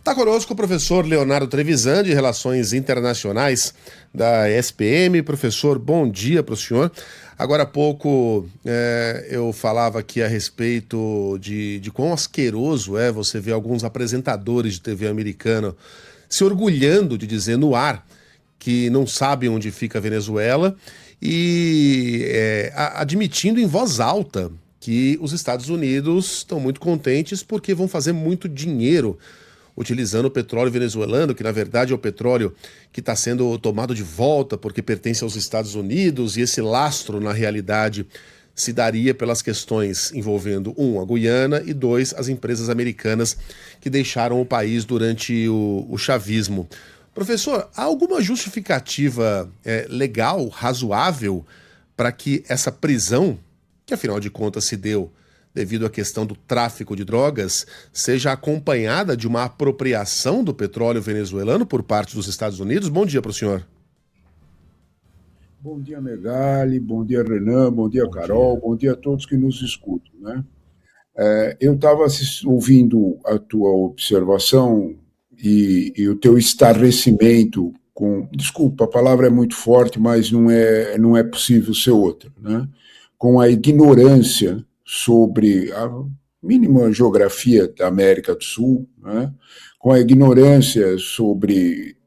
Está conosco o professor Leonardo Trevisan, de Relações Internacionais da SPM. Professor, bom dia para o senhor. Agora há pouco eu falava aqui a respeito de quão asqueroso é você ver alguns apresentadores de TV americana se orgulhando de dizer no ar que não sabem onde fica a Venezuela e admitindo em voz alta que os Estados Unidos estão muito contentes porque vão fazer muito dinheiro utilizando o petróleo venezuelano, que na verdade é o petróleo que está sendo tomado de volta porque pertence aos Estados Unidos, e esse lastro, na realidade, se daria pelas questões envolvendo, a Guiana, e dois, as empresas americanas que deixaram o país durante o chavismo. Professor, há alguma justificativa legal, razoável, para que essa prisão, que afinal de contas se deu devido à questão do tráfico de drogas, seja acompanhada de uma apropriação do petróleo venezuelano por parte dos Estados Unidos? Bom dia para o senhor. Bom dia, Megali, bom dia, Renan, bom dia, Carol, bom dia a todos que nos escutam, né? Eu estava ouvindo a tua observação e o teu estarrecimento com... Desculpa, a palavra é muito forte, mas não é possível ser outra, né? Com a ignorância sobre a mínima geografia da América do Sul, né? Com a ignorância sobre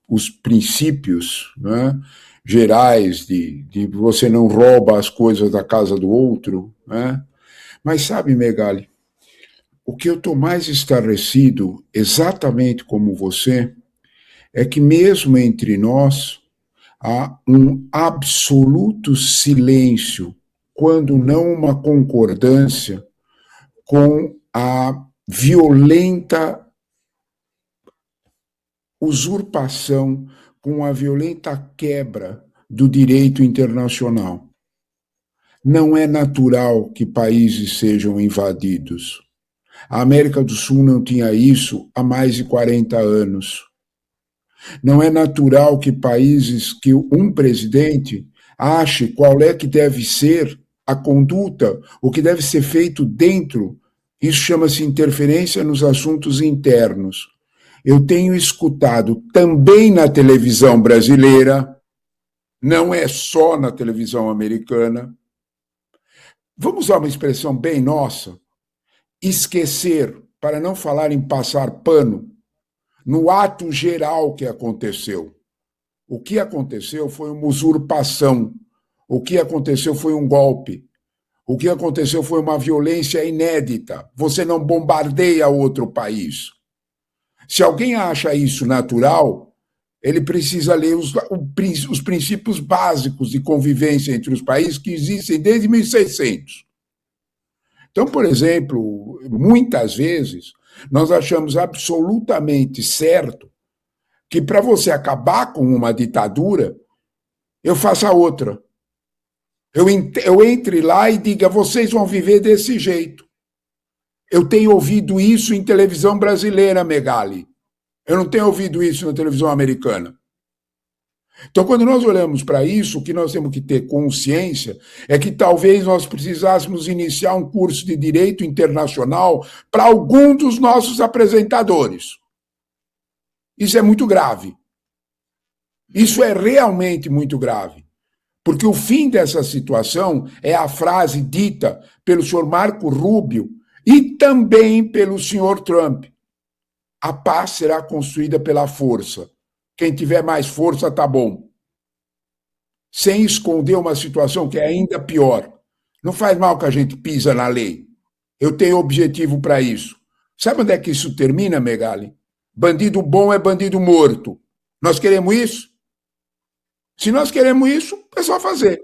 os princípios, né, gerais de você não rouba as coisas da casa do outro, né? Mas sabe, Megali, o que eu estou mais estarrecido, exatamente como você, é que mesmo entre nós há um absoluto silêncio, quando não uma concordância, com a violenta usurpação, com a violenta quebra do direito internacional. Não é natural que países sejam invadidos. A América do Sul não tinha isso há mais de 40 anos. Não é natural que países, que um presidente ache qual é que deve ser a conduta, o que deve ser feito dentro. Isso chama-se interferência nos assuntos internos. Eu tenho escutado também na televisão brasileira, não é só na televisão americana. Vamos usar uma expressão bem nossa, esquecer, para não falar em passar pano, no ato geral que aconteceu. O que aconteceu foi uma usurpação. O que aconteceu foi um golpe. O que aconteceu foi uma violência inédita. Você não bombardeia outro país. Se alguém acha isso natural, ele precisa ler os princípios básicos de convivência entre os países que existem desde 1600. Então, por exemplo, muitas vezes, nós achamos absolutamente certo que para você acabar com uma ditadura, eu faça outra. Eu entre lá e diga, vocês vão viver desse jeito. Eu tenho ouvido isso em televisão brasileira, Megali. Eu não tenho ouvido isso na televisão americana. Então, quando nós olhamos para isso, o que nós temos que ter consciência é que talvez nós precisássemos iniciar um curso de direito internacional para algum dos nossos apresentadores. Isso é muito grave. Isso é realmente muito grave. Porque o fim dessa situação é a frase dita pelo senhor Marco Rubio e também pelo senhor Trump. A paz será construída pela força. Quem tiver mais força, tá bom. Sem esconder uma situação que é ainda pior. Não faz mal que a gente pisa na lei. Eu tenho objetivo para isso. Sabe onde é que isso termina, Megali? Bandido bom é bandido morto. Nós queremos isso? Se nós queremos isso, é só fazer.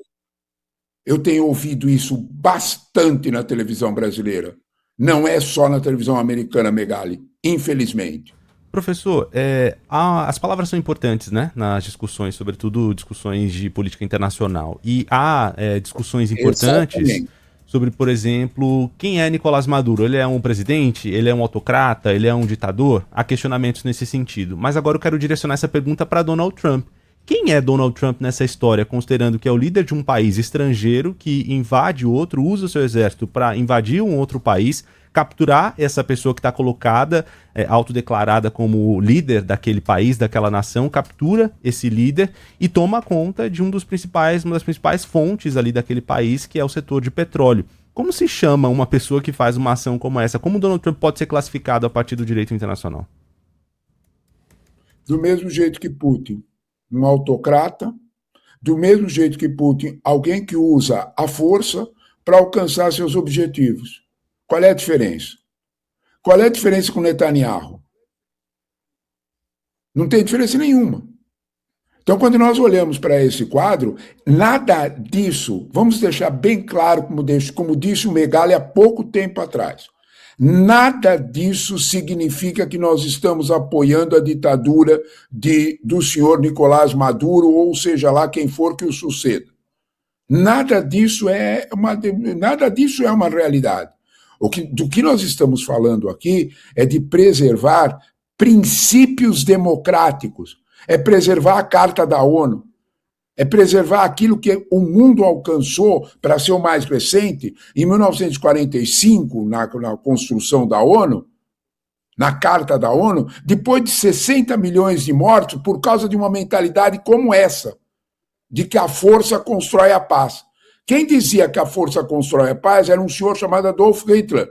Eu tenho ouvido isso bastante na televisão brasileira. Não é só na televisão americana, Megali, infelizmente. Professor, as palavras são importantes, né, nas discussões, sobretudo discussões de política internacional. E há discussões importantes Exatamente. Sobre, por exemplo, quem é Nicolás Maduro? Ele é um presidente? Ele é um autocrata? Ele é um ditador? Há questionamentos nesse sentido. Mas agora eu quero direcionar essa pergunta para Donald Trump. Quem é Donald Trump nessa história, considerando que é o líder de um país estrangeiro que invade outro, usa o seu exército para invadir um outro país, capturar essa pessoa que está colocada, autodeclarada como líder daquele país, daquela nação, captura esse líder e toma conta de uma das principais fontes ali daquele país, que é o setor de petróleo. Como se chama uma pessoa que faz uma ação como essa? Como Donald Trump pode ser classificado a partir do direito internacional? Do mesmo jeito que Putin, um autocrata, do mesmo jeito que Putin, alguém que usa a força para alcançar seus objetivos. Qual é a diferença? Qual é a diferença com Netanyahu? Não tem diferença nenhuma. Então, quando nós olhamos para esse quadro, nada disso, vamos deixar bem claro, como disse o Megali há pouco tempo atrás, nada disso significa que nós estamos apoiando a ditadura do senhor Nicolás Maduro, ou seja lá quem for que o suceda. Nada disso é uma realidade. Do que nós estamos falando aqui é de preservar princípios democráticos, é preservar a Carta da ONU, é preservar aquilo que o mundo alcançou, para ser o mais recente, em 1945, na construção da ONU, na Carta da ONU, depois de 60 milhões de mortos por causa de uma mentalidade como essa, de que a força constrói a paz. Quem dizia que a força constrói a paz era um senhor chamado Adolf Hitler.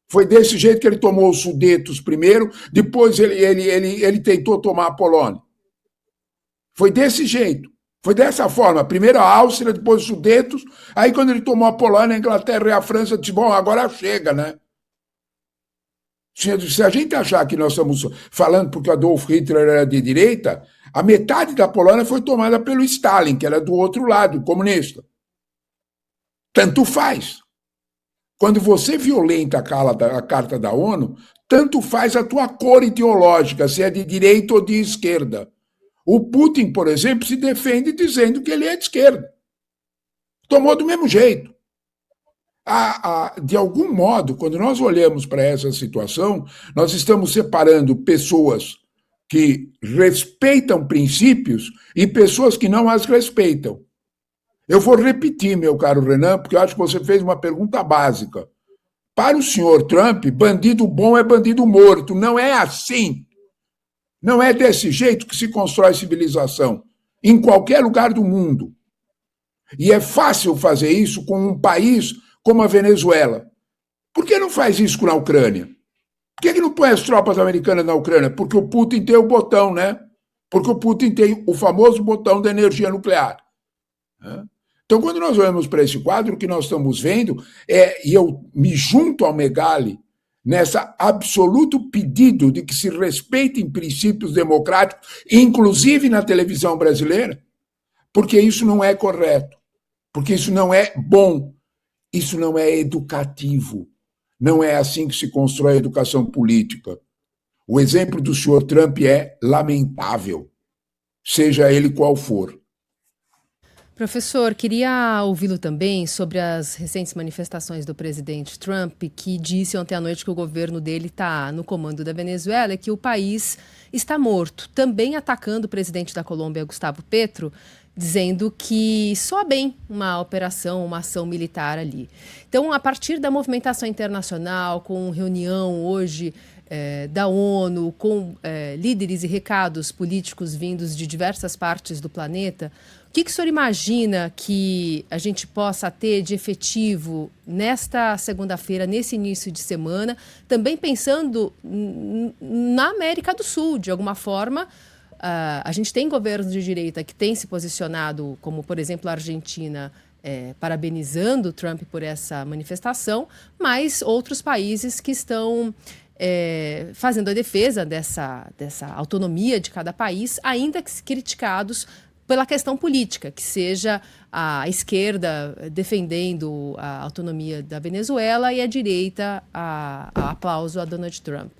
Foi desse jeito que ele tomou os Sudetos primeiro, depois ele tentou tomar a Polônia. Foi desse jeito. Foi dessa forma. Primeiro a Áustria, depois os Sudetos. Aí, quando ele tomou a Polônia, a Inglaterra e a França, disse, bom, agora chega, né? Se a gente achar que nós estamos falando porque Adolf Hitler era de direita, a metade da Polônia foi tomada pelo Stalin, que era do outro lado, comunista. Tanto faz. Quando você violenta a Carta da ONU, tanto faz a tua cor ideológica, se é de direita ou de esquerda. O Putin, por exemplo, se defende dizendo que ele é de esquerda. Tomou do mesmo jeito. De algum modo, quando nós olhamos para essa situação, nós estamos separando pessoas que respeitam princípios e pessoas que não as respeitam. Eu vou repetir, meu caro Renan, porque eu acho que você fez uma pergunta básica. Para o senhor Trump, bandido bom é bandido morto. Não é assim. Não é desse jeito que se constrói civilização, em qualquer lugar do mundo. E é fácil fazer isso com um país como a Venezuela. Por que não faz isso com a Ucrânia? Por que não põe as tropas americanas na Ucrânia? Porque o Putin tem o botão, né? Porque o Putin tem o famoso botão da energia nuclear. Então, quando nós olhamos para esse quadro, o que nós estamos vendo e eu me junto ao Megali, nessa absoluto pedido de que se respeitem princípios democráticos, inclusive na televisão brasileira, porque isso não é correto, porque isso não é bom, isso não é educativo, não é assim que se constrói a educação política. O exemplo do senhor Trump é lamentável, seja ele qual for. Professor, queria ouvi-lo também sobre as recentes manifestações do presidente Trump, que disse ontem à noite que o governo dele está no comando da Venezuela e que o país está morto. Também atacando o presidente da Colômbia, Gustavo Petro, dizendo que soa bem uma operação, uma ação militar ali. Então, a partir da movimentação internacional, com reunião hoje da ONU, com líderes e recados políticos vindos de diversas partes do planeta, o que o senhor imagina que a gente possa ter de efetivo nesta segunda-feira, nesse início de semana, também pensando na América do Sul, de alguma forma? A gente tem governos de direita que têm se posicionado, como, por exemplo, a Argentina, parabenizando o Trump por essa manifestação, mas outros países que estão fazendo a defesa dessa autonomia de cada país, ainda que criticados pela questão política, que seja a esquerda defendendo a autonomia da Venezuela e a direita a aplauso a Donald Trump.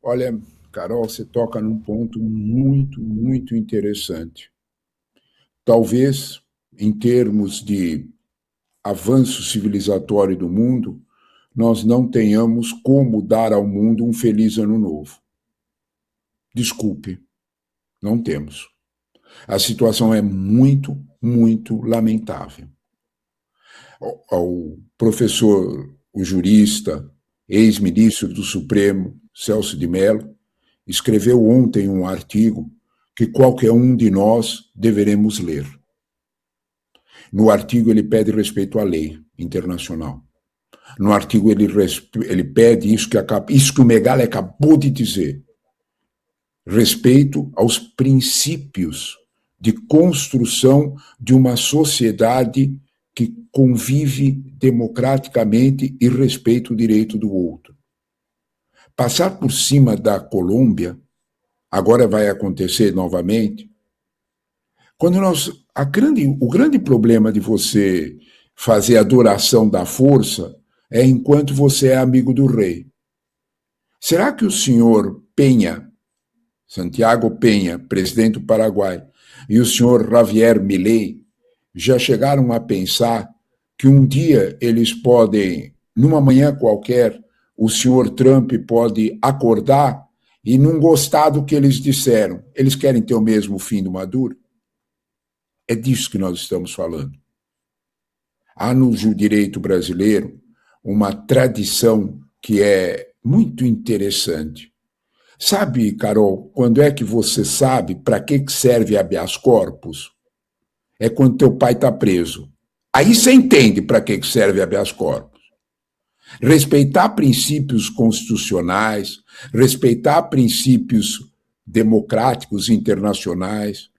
Olha, Carol, você toca num ponto muito, muito interessante. Talvez, em termos de avanço civilizatório do mundo, nós não tenhamos como dar ao mundo um feliz ano novo. Desculpe, não temos. A situação é muito, muito lamentável. ao professor, o jurista, ex-ministro do Supremo, Celso de Mello, escreveu ontem um artigo que qualquer um de nós deveremos ler. No artigo ele pede respeito à lei internacional. No artigo ele pede isso que o Megali acabou de dizer, respeito aos princípios de construção de uma sociedade que convive democraticamente e respeita o direito do outro. Passar por cima da Colômbia, agora vai acontecer novamente, quando o grande problema de você fazer adoração da força é enquanto você é amigo do rei. Será que o senhor Penha, Santiago Penha, presidente do Paraguai, e o senhor Javier Milei já chegaram a pensar que um dia eles podem, numa manhã qualquer, o senhor Trump pode acordar e não gostar do que eles disseram? Eles querem ter o mesmo fim do Maduro? É disso que nós estamos falando. Há no direito brasileiro uma tradição que é muito interessante. Sabe, Carol, quando é que você sabe para que serve habeas corpus? É quando teu pai está preso. Aí você entende para que serve habeas corpus. Respeitar princípios constitucionais, respeitar princípios democráticos internacionais,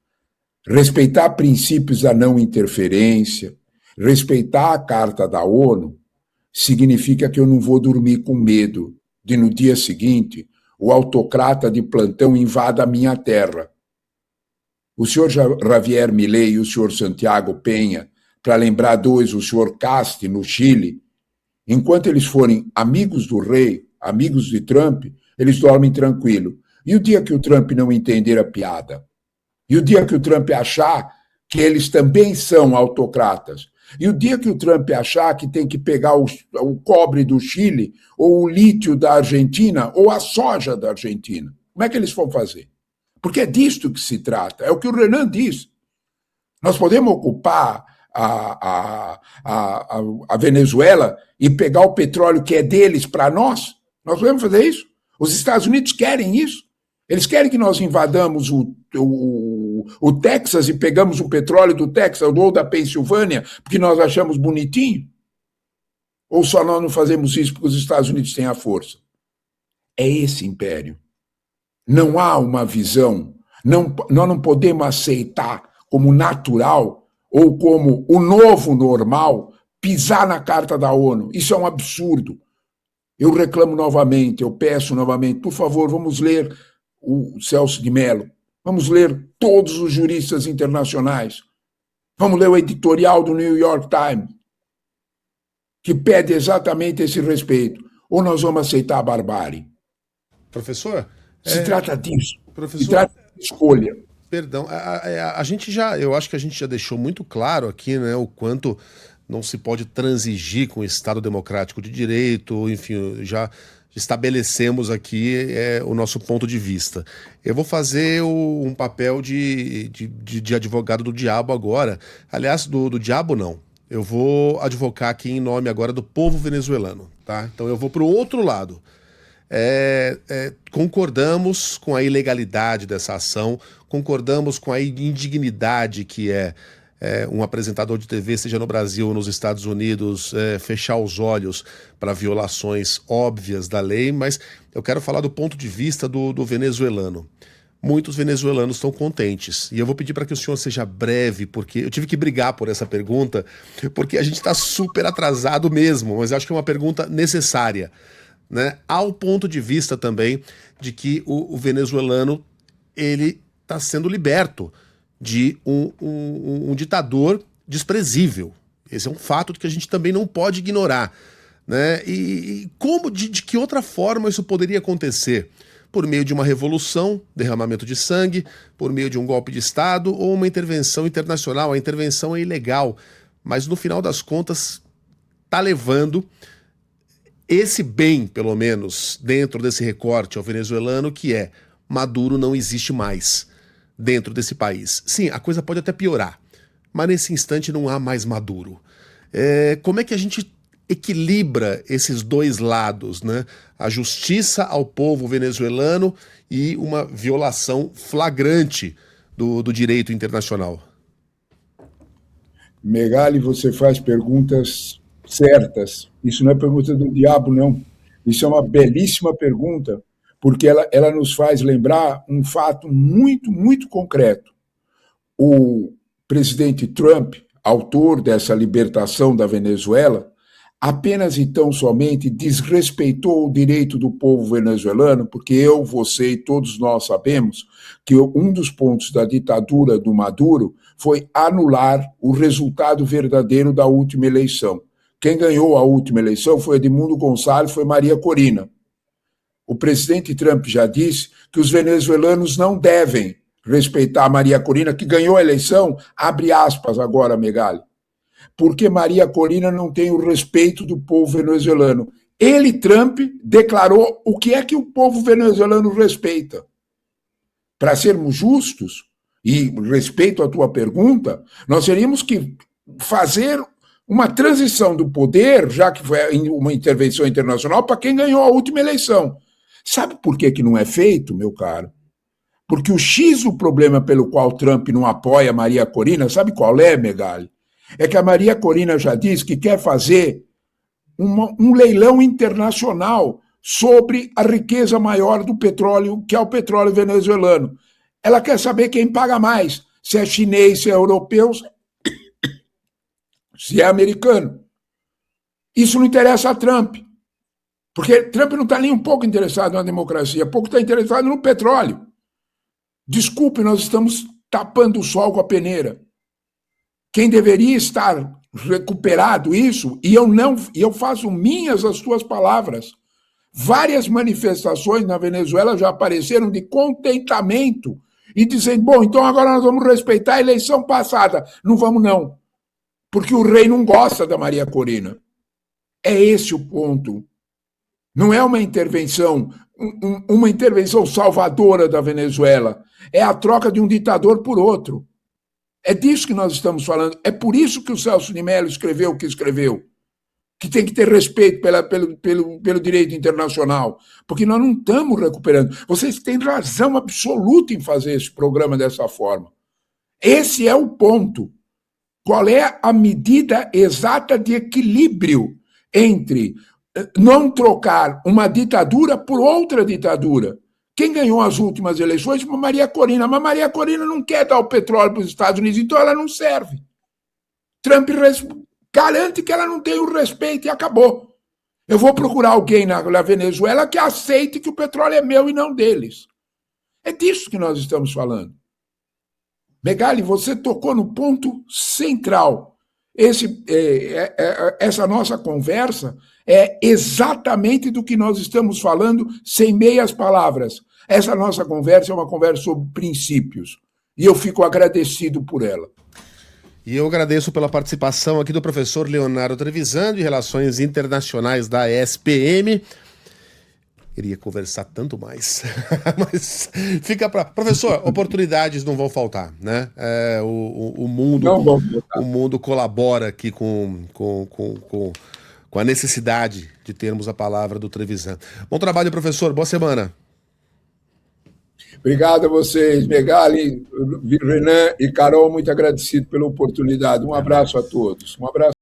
respeitar princípios da não interferência, respeitar a Carta da ONU, significa que eu não vou dormir com medo de, no dia seguinte, o autocrata de plantão invada a minha terra. O senhor Javier Milei e o senhor Santiago Penha, para lembrar dois, o senhor Casti, no Chile, enquanto eles forem amigos do rei, amigos de Trump, eles dormem tranquilo. E o dia que o Trump não entender a piada? E o dia que o Trump achar que eles também são autocratas? E o dia que o Trump achar que tem que pegar o cobre do Chile, ou o lítio da Argentina, ou a soja da Argentina? Como é que eles vão fazer? Porque é disto que se trata. É o que o Renan diz. Nós podemos ocupar a Venezuela e pegar o petróleo que é deles para nós? Nós podemos fazer isso? Os Estados Unidos querem isso? Eles querem que nós invadamos o Texas e pegamos o petróleo do Texas ou da Pensilvânia porque nós achamos bonitinho? Ou só nós não fazemos isso porque os Estados Unidos têm a força? É esse império. Não há uma visão, nós não podemos aceitar como natural ou como o novo normal pisar na Carta da ONU. Isso é um absurdo. Eu reclamo novamente, eu peço novamente, por favor, vamos ler o Celso de Mello, vamos ler todos os juristas internacionais, vamos ler o editorial do New York Times, que pede exatamente esse respeito, ou nós vamos aceitar a barbárie. Professor? Se trata disso, professor, se trata de escolha. Perdão, a gente eu acho que a gente já deixou muito claro aqui, né, o quanto não se pode transigir com o Estado democrático de direito, enfim, já estabelecemos aqui o nosso ponto de vista. Eu vou fazer um papel de advogado do diabo agora. Aliás, do diabo não. Eu vou advocar aqui em nome agora do povo venezuelano, tá? Então eu vou para o outro lado. Concordamos com a ilegalidade dessa ação, concordamos com a indignidade que um apresentador de TV, seja no Brasil ou nos Estados Unidos, fechar os olhos para violações óbvias da lei, mas eu quero falar do ponto de vista do venezuelano. Muitos venezuelanos estão contentes, e eu vou pedir para que o senhor seja breve, porque eu tive que brigar por essa pergunta, porque a gente está super atrasado mesmo, mas eu acho que é uma pergunta necessária, né? Ao ponto de vista também de que o venezuelano ele está sendo liberto de um ditador desprezível. Esse é um fato que a gente também não pode ignorar, né? E como, de que outra forma isso poderia acontecer? Por meio de uma revolução, derramamento de sangue, por meio de um golpe de Estado ou uma intervenção internacional. A intervenção é ilegal, mas no final das contas está levando esse bem, pelo menos, dentro desse recorte ao venezuelano, que é Maduro não existe mais dentro desse país. Sim, a coisa pode até piorar, mas nesse instante não há mais Maduro. Como é que a gente equilibra esses dois lados, né? A justiça ao povo venezuelano e uma violação flagrante do direito internacional? Megali, você faz perguntas certas. Isso não é pergunta do diabo, não. Isso é uma belíssima pergunta, porque ela nos faz lembrar um fato muito, muito concreto. O presidente Trump, autor dessa libertação da Venezuela, apenas e tão somente desrespeitou o direito do povo venezuelano, porque eu, você e todos nós sabemos que um dos pontos da ditadura do Maduro foi anular o resultado verdadeiro da última eleição. Quem ganhou a última eleição foi Edmundo Gonçalves, foi Maria Corina. O presidente Trump já disse que os venezuelanos não devem respeitar a Maria Corina, que ganhou a eleição, abre aspas agora, Megali, porque Maria Corina não tem o respeito do povo venezuelano. Ele, Trump, declarou o que é que o povo venezuelano respeita. Para sermos justos, e respeito à tua pergunta, nós teríamos que fazer uma transição do poder, já que foi uma intervenção internacional, para quem ganhou a última eleição. Sabe por que não é feito, meu caro? Porque o X do problema pelo qual Trump não apoia Maria Corina, sabe qual é, Megali? É que a Maria Corina já disse que quer fazer um leilão internacional sobre a riqueza maior do petróleo, que é o petróleo venezuelano. Ela quer saber quem paga mais, se é chinês, se é europeu, se é americano. Isso não interessa a Trump, porque Trump não está nem um pouco interessado na democracia, pouco está interessado no petróleo. Desculpe, nós estamos tapando o sol com a peneira. Quem deveria estar recuperado isso, e eu faço minhas as tuas palavras. Várias manifestações na Venezuela já apareceram de contentamento e dizendo, bom, então agora nós vamos respeitar a eleição passada. Não vamos não, porque o rei não gosta da Maria Corina. É esse o ponto. Não é uma intervenção salvadora da Venezuela. É a troca de um ditador por outro. É disso que nós estamos falando. É por isso que o Celso de Mello escreveu o que escreveu. Que tem que ter respeito pelo direito internacional. Porque nós não estamos recuperando. Vocês têm razão absoluta em fazer esse programa dessa forma. Esse é o ponto. Qual é a medida exata de equilíbrio entre não trocar uma ditadura por outra ditadura? Quem ganhou as últimas eleições foi Maria Corina, mas Maria Corina não quer dar o petróleo para os Estados Unidos, então ela não serve. Trump garante que ela não tem o respeito e acabou. Eu vou procurar alguém na Venezuela que aceite que o petróleo é meu e não deles. É disso que nós estamos falando. Megali, você tocou no ponto central. Essa nossa conversa é exatamente do que nós estamos falando, sem meias palavras. Essa nossa conversa é uma conversa sobre princípios. E eu fico agradecido por ela. E eu agradeço pela participação aqui do professor Leonardo Trevisan, de Relações Internacionais da SPM. Queria conversar tanto mais, mas fica para... Professor, oportunidades não vão faltar, né? O mundo colabora aqui com a necessidade de termos a palavra do Trevisan. Bom trabalho, professor. Boa semana. Obrigado a vocês, Megali, Renan e Carol, muito agradecido pela oportunidade. Um abraço a todos. Um abraço.